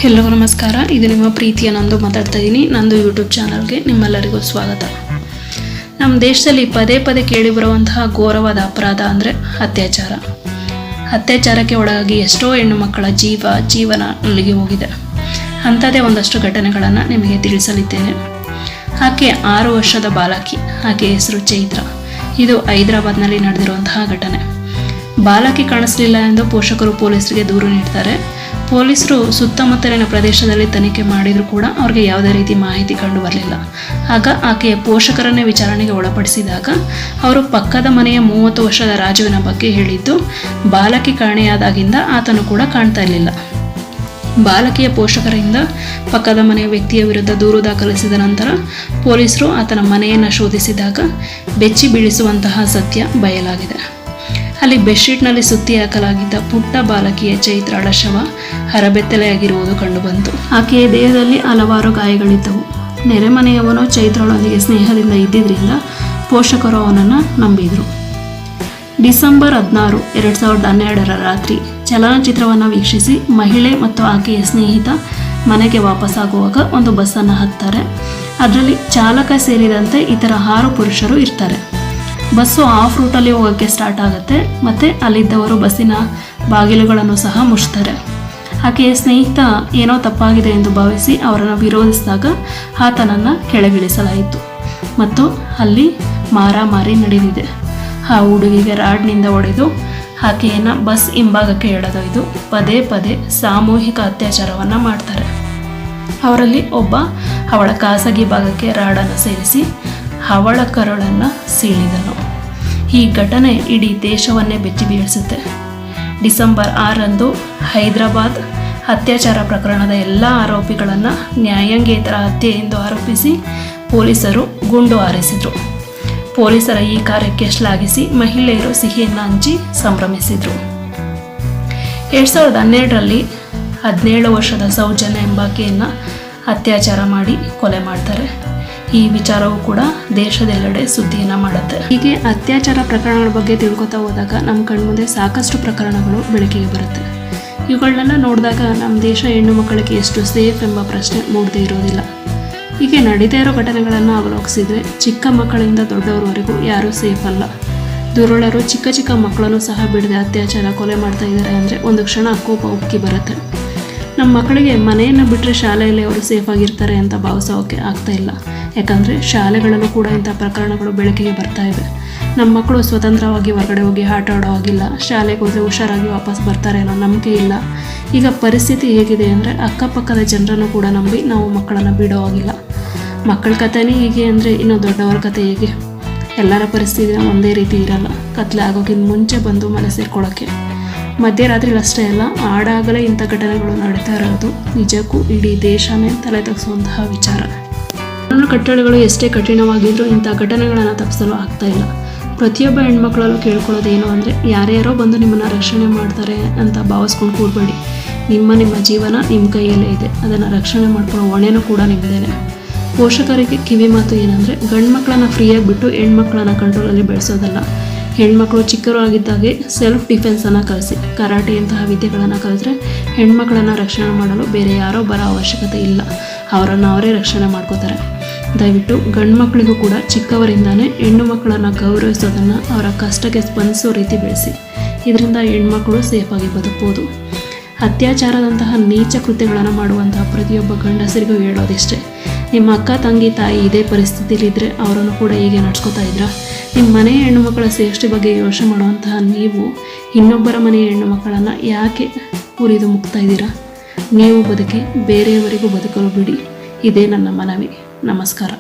ಎಲ್ಲರಿಗೂ ನಮಸ್ಕಾರ. ಇದು ನಿಮ್ಮ ಪ್ರೀತಿಯ ನಂದು ಮಾತಾಡ್ತಾ ಇದ್ದೀನಿ. ನಂದು ಯೂಟ್ಯೂಬ್ ಚಾನಲ್ಗೆ ನಿಮ್ಮೆಲ್ಲರಿಗೂ ಸ್ವಾಗತ. ನಮ್ಮ ದೇಶದಲ್ಲಿ ಪದೇ ಪದೇ ಕೇಳಿಬರುವಂತಹ ಘೋರವಾದ ಅಪರಾಧ ಅಂದರೆ ಅತ್ಯಾಚಾರ. ಅತ್ಯಾಚಾರಕ್ಕೆ ಒಳಗಾಗಿ ಎಷ್ಟೋ ಹೆಣ್ಣು ಮಕ್ಕಳ ಜೀವನ ಅಲ್ಲಿಗೆ ಹೋಗಿದೆ. ಅಂಥದ್ದೇ ಒಂದಷ್ಟು ಘಟನೆಗಳನ್ನು ನಿಮಗೆ ತಿಳಿಸಲಿದ್ದೇನೆ. ಆಕೆ 6 ವರ್ಷದ ಬಾಲಕಿ. ಆಕೆ ಹೆಸರು ಚೈತ್ರ. ಇದು ಹೈದರಾಬಾದ್ನಲ್ಲಿ ನಡೆದಿರುವಂತಹ ಘಟನೆ. ಬಾಲಕಿ ಕಾಣಿಸಲಿಲ್ಲ ಎಂದು ಪೋಷಕರು ಪೊಲೀಸರಿಗೆ ದೂರು ನೀಡ್ತಾರೆ. ಪೊಲೀಸರು ಸುತ್ತಮುತ್ತಲಿನ ಪ್ರದೇಶದಲ್ಲಿ ತನಿಖೆ ಮಾಡಿದರೂ ಕೂಡ ಅವ್ರಿಗೆ ಯಾವುದೇ ರೀತಿ ಮಾಹಿತಿ ಕಂಡು ಬರಲಿಲ್ಲ. ಆಗ ಆಕೆಯ ಪೋಷಕರನ್ನೇ ವಿಚಾರಣೆಗೆ ಒಳಪಡಿಸಿದಾಗ ಅವರು ಪಕ್ಕದ ಮನೆಯ 30 ವರ್ಷದ ರಾಜುವಿನ ಬಗ್ಗೆ ಹೇಳಿದ್ದು, ಬಾಲಕಿ ಕಾಣೆಯಾದಾಗಿಂದ ಆತನು ಕೂಡ ಕಾಣ್ತಾ ಇರಲಿಲ್ಲ. ಬಾಲಕಿಯ ಪೋಷಕರಿಂದ ಪಕ್ಕದ ಮನೆಯ ವ್ಯಕ್ತಿಯ ವಿರುದ್ಧ ದೂರು ದಾಖಲಿಸಿದ ನಂತರ ಪೊಲೀಸರು ಆತನ ಮನೆಯನ್ನು ಶೋಧಿಸಿದಾಗ ಬೆಚ್ಚಿ ಬೀಳಿಸುವಂತಹ ಸತ್ಯ ಬಯಲಾಗಿದೆ. ಅಲ್ಲಿ ಬೆಡ್ಶೀಟ್ನಲ್ಲಿ ಸುತ್ತಿ ಹಾಕಲಾಗಿದ್ದ ಪುಟ್ಟ ಬಾಲಕಿಯ ಚೈತ್ರಾಳ ಶವ ಹರಬೆತ್ತಲೆಯಾಗಿರುವುದು ಕಂಡುಬಂತು. ಆಕೆಯ ದೇಹದಲ್ಲಿ ಹಲವಾರು ಗಾಯಗಳಿದ್ದವು. ನೆರೆಮನೆಯವನು ಚೈತ್ರಳೊಂದಿಗೆ ಸ್ನೇಹದಿಂದ ಇದ್ದಿದ್ದರಿಂದ ಪೋಷಕರು ಅವನನ್ನು ನಂಬಿದರು. ಡಿಸೆಂಬರ್ 16, 2012 ರಾತ್ರಿ ಚಲನಚಿತ್ರವನ್ನು ವೀಕ್ಷಿಸಿ ಮಹಿಳೆ ಮತ್ತು ಆಕೆಯ ಸ್ನೇಹಿತ ಮನೆಗೆ ವಾಪಸ್ಸಾಗುವಾಗ ಒಂದು ಬಸ್ಸನ್ನು ಹತ್ತಾರೆ. ಅದರಲ್ಲಿ ಚಾಲಕ ಸೇರಿದಂತೆ ಇತರ 6 ಪುರುಷರು ಇರ್ತಾರೆ. ಬಸ್ಸು ಆಫ್ ರೂಟಲ್ಲಿ ಹೋಗೋಕ್ಕೆ ಸ್ಟಾರ್ಟ್ ಆಗುತ್ತೆ ಮತ್ತು ಅಲ್ಲಿದ್ದವರು ಬಸ್ಸಿನ ಬಾಗಿಲುಗಳನ್ನು ಸಹ ಮುಚ್ತಾರೆ. ಆಕೆಯ ಸ್ನೇಹಿತ ಏನೋ ತಪ್ಪಾಗಿದೆ ಎಂದು ಭಾವಿಸಿ ಅವರನ್ನು ವಿರೋಧಿಸಿದಾಗ ಆತನನ್ನು ಕೆಳಗಿಳಿಸಲಾಯಿತು ಮತ್ತು ಅಲ್ಲಿ ಮಾರಾಮಾರಿ ನಡೆದಿದೆ. ಆ ಹುಡುಗಿಗೆ ರಾಡ್ನಿಂದ ಹೊಡೆದು ಆಕೆಯನ್ನು ಬಸ್ ಹಿಂಭಾಗಕ್ಕೆ ಎಳೆದೊಯ್ದು ಪದೇ ಪದೇ ಸಾಮೂಹಿಕ ಅತ್ಯಾಚಾರವನ್ನು ಮಾಡ್ತಾರೆ. ಅವರಲ್ಲಿ ಒಬ್ಬ ಅವಳ ಖಾಸಗಿ ಭಾಗಕ್ಕೆ ರಾಡನ್ನು ಸೇರಿಸಿ ಅವಳ ಕರುಳನ್ನು ಸೀಳಿದನು. ಈ ಘಟನೆ ಇಡೀ ದೇಶವನ್ನೇ ಬೆಚ್ಚಿ ಬೀಳಿಸುತ್ತೆ. ಡಿಸೆಂಬರ್ 6ರಂದು ಹೈದರಾಬಾದ್ ಅತ್ಯಾಚಾರ ಪ್ರಕರಣದ ಎಲ್ಲ ಆರೋಪಿಗಳನ್ನು ನ್ಯಾಯಾಂಗೇತರ ಹತ್ಯೆ ಎಂದು ಆರೋಪಿಸಿ ಪೊಲೀಸರು ಗುಂಡು ಹಾರಿಸಿದರು. ಪೊಲೀಸರ ಈ ಕಾರ್ಯಕ್ಕೆ ಶ್ಲಾಘಿಸಿ ಮಹಿಳೆಯರು ಸಿಹಿಯನ್ನು ಹಂಚಿ ಸಂಭ್ರಮಿಸಿದರು. 2012ರಲ್ಲಿ 17 ವರ್ಷದ ಸೌಜನ್ಯ ಎಂಬಾಕೆಯನ್ನು ಅತ್ಯಾಚಾರ ಮಾಡಿ ಕೊಲೆ ಮಾಡ್ತಾರೆ. ಈ ವಿಚಾರವೂ ಕೂಡ ದೇಶದೆಲ್ಲೆಡೆ ಸುದ್ದಿಯನ್ನು ಮಾಡುತ್ತೆ. ಹೀಗೆ ಅತ್ಯಾಚಾರ ಪ್ರಕರಣಗಳ ಬಗ್ಗೆ ತಿಳ್ಕೊತಾ ಹೋದಾಗ ನಮ್ಮ ಕಣ್ಮುಂದೆ ಸಾಕಷ್ಟು ಪ್ರಕರಣಗಳು ಬೆಳಕಿಗೆ ಬರುತ್ತೆ. ಇವುಗಳನ್ನೆಲ್ಲ ನೋಡಿದಾಗ ನಮ್ಮ ದೇಶ ಹೆಣ್ಣು ಮಕ್ಕಳಿಗೆ ಎಷ್ಟು ಸೇಫ್ ಎಂಬ ಪ್ರಶ್ನೆ ಮೂಡದೇ ಇರೋದಿಲ್ಲ. ಹೀಗೆ ನಡೀತಾ ಇರೋ ಘಟನೆಗಳನ್ನು ಅವಲೋಕಿಸಿದರೆ ಚಿಕ್ಕ ಮಕ್ಕಳಿಂದ ದೊಡ್ಡವರವರೆಗೂ ಯಾರೂ ಸೇಫ್ ಅಲ್ಲ. ದುರುಳರು ಚಿಕ್ಕ ಚಿಕ್ಕ ಮಕ್ಕಳನ್ನು ಸಹ ಬಿಡದೆ ಅತ್ಯಾಚಾರ ಕೊಲೆ ಮಾಡ್ತಾ ಇದ್ದಾರೆ ಅಂದರೆ ಒಂದು ಕ್ಷಣ ಕೋಪ ಉಕ್ಕಿ ಬರುತ್ತೆ. ನಮ್ಮ ಮಕ್ಕಳಿಗೆ ಮನೆಯನ್ನು ಬಿಟ್ಟರೆ ಶಾಲೆಯಲ್ಲಿ ಅವರು ಸೇಫ್ ಆಗಿರ್ತಾರೆ ಅಂತ ಭಾವಿಸೋಕೆ ಆಗ್ತಾ ಇಲ್ಲ. ಯಾಕಂದರೆ ಶಾಲೆಗಳಲ್ಲೂ ಕೂಡ ಇಂಥ ಪ್ರಕರಣಗಳು ಬೆಳಕಿಗೆ ಬರ್ತಾ ಇವೆ. ನಮ್ಮ ಮಕ್ಕಳು ಸ್ವತಂತ್ರವಾಗಿ ಹೊರಗಡೆ ಹೋಗಿ ಆಟ ಆಡೋ ಹಾಗಿಲ್ಲ. ಶಾಲೆಗೆ ಹೋದರೆ ಹುಷಾರಾಗಿ ವಾಪಸ್ ಬರ್ತಾರೆ ಅನ್ನೋ ನಂಬಿಕೆ ಇಲ್ಲ. ಈಗ ಪರಿಸ್ಥಿತಿ ಹೇಗಿದೆ ಅಂದರೆ ಅಕ್ಕಪಕ್ಕದ ಜನರನ್ನು ಕೂಡ ನಂಬಿ ನಾವು ಮಕ್ಕಳನ್ನು ಬಿಡೋ ಹಾಗಿಲ್ಲ. ಮಕ್ಕಳ ಕಥೆನೇ ಹೀಗೆ ಅಂದರೆ ಇನ್ನು ದೊಡ್ಡವರ ಕಥೆ ಹೇಗೆ? ಎಲ್ಲರ ಪರಿಸ್ಥಿತಿ ಒಂದೇ ರೀತಿ ಇರಲ್ಲ. ಕತ್ಲೆ ಆಗೋಕ್ಕಿಂತ ಮುಂಚೆ ಬಂದು ಮನೆ ಸೇರ್ಕೊಳ್ಳೋಕ್ಕೆ. ಮಧ್ಯರಾತ್ರಿಲಿ ಅಷ್ಟೇ ಅಲ್ಲ, ಆಡಾಗಲೇ ಇಂಥ ಘಟನೆಗಳು ನಡೀತಾ ಇರೋದು ನಿಜಕ್ಕೂ ಇಡೀ ದೇಶನೇ ತಲೆ ತಗ್ಗಿಸುವಂತಹ ವಿಚಾರ. ಕಾನೂನು ಕಟ್ಟಳೆಗಳು ಎಷ್ಟೇ ಕಠಿಣವಾಗಿದ್ದರೂ ಇಂಥ ಘಟನೆಗಳನ್ನು ತಪ್ಪಿಸಲು ಆಗ್ತಾ ಇಲ್ಲ. ಪ್ರತಿಯೊಬ್ಬ ಹೆಣ್ಮಕ್ಳಲ್ಲೂ ಕೇಳ್ಕೊಳ್ಳೋದೇನು ಅಂದರೆ ಯಾರ್ಯಾರೋ ಬಂದು ನಿಮ್ಮನ್ನು ರಕ್ಷಣೆ ಮಾಡ್ತಾರೆ ಅಂತ ಭಾವಿಸ್ಕೊಂಡು ಕೂಡಬೇಡಿ. ನಿಮ್ಮ ಜೀವನ ನಿಮ್ಮ ಕೈಯಲ್ಲೇ ಇದೆ. ಅದನ್ನು ರಕ್ಷಣೆ ಮಾಡ್ಕೊಳ್ಳೋ ಹೊಣೆನೂ ಕೂಡ ನಿಮ್ಮದೇನೆ. ಪೋಷಕರಿಗೆ ಕಿವಿ ಮಾತು ಏನಂದರೆ ಗಂಡು ಮಕ್ಕಳನ್ನು ಫ್ರೀಯಾಗಿ ಬಿಟ್ಟು ಹೆಣ್ಮಕ್ಳನ್ನು ಕಂಟ್ರೋಲಲ್ಲಿ ಬೆಳೆಸೋದಲ್ಲ. ಹೆಣ್ಮಕ್ಳು ಚಿಕ್ಕವರಾಗಿದ್ದಾಗೆ ಸೆಲ್ಫ್ ಡಿಫೆನ್ಸನ್ನು ಕಲಿಸಿ. ಕರಾಟೆಯಂತಹ ವಿದ್ಯೆಗಳನ್ನು ಕಲಿತ್ರೆ ಹೆಣ್ಮಕ್ಳನ್ನು ರಕ್ಷಣೆ ಮಾಡಲು ಬೇರೆ ಯಾರೋ ಬರೋ ಅವಶ್ಯಕತೆ ಇಲ್ಲ. ಅವರನ್ನು ಅವರೇ ರಕ್ಷಣೆ ಮಾಡ್ಕೋತಾರೆ. ದಯವಿಟ್ಟು ಗಂಡು ಮಕ್ಕಳಿಗೂ ಕೂಡ ಚಿಕ್ಕವರಿಂದಾನೇ ಹೆಣ್ಣು ಮಕ್ಕಳನ್ನು ಗೌರವಿಸೋದನ್ನು, ಅವರ ಕಷ್ಟಕ್ಕೆ ಸ್ಪಂದಿಸೋ ರೀತಿ ಬೆಳೆಸಿ. ಇದರಿಂದ ಹೆಣ್ಮಕ್ಳು ಸೇಫಾಗಿ ಬದುಕ್ಬೋದು. ಅತ್ಯಾಚಾರದಂತಹ ನೀಚ ಕೃತ್ಯಗಳನ್ನು ಮಾಡುವಂತಹ ಪ್ರತಿಯೊಬ್ಬ ಗಂಡಸರಿಗೂ ಹೇಳೋದಿಷ್ಟೇ, ನಿಮ್ಮ ಅಕ್ಕ ತಂಗಿ ತಾಯಿ ಇದೇ ಪರಿಸ್ಥಿತಿಲಿದ್ದರೆ ಅವರನ್ನು ಕೂಡ ಹೀಗೆ ನಡ್ಸ್ಕೊತಾ ಇದ್ರಾ? ನಿಮ್ಮ ಮನೆಯ ಹೆಣ್ಣು ಮಕ್ಕಳ ಸೇಫ್ಟಿ ಬಗ್ಗೆ ಯೋಚನೆ ಮಾಡುವಂತಹ ನೀವು ಇನ್ನೊಬ್ಬರ ಮನೆಯ ಹೆಣ್ಣು ಮಕ್ಕಳನ್ನು ಯಾಕೆ ಉರಿದು ಮುಗ್ತಾ ಇದ್ದೀರಾ? ನೀವು ಬದುಕಿ ಬೇರೆಯವರಿಗೂ ಬದುಕಲು ಬಿಡಿ. ಇದೇ ನನ್ನ ಮನವಿ. ನಮಸ್ಕಾರ.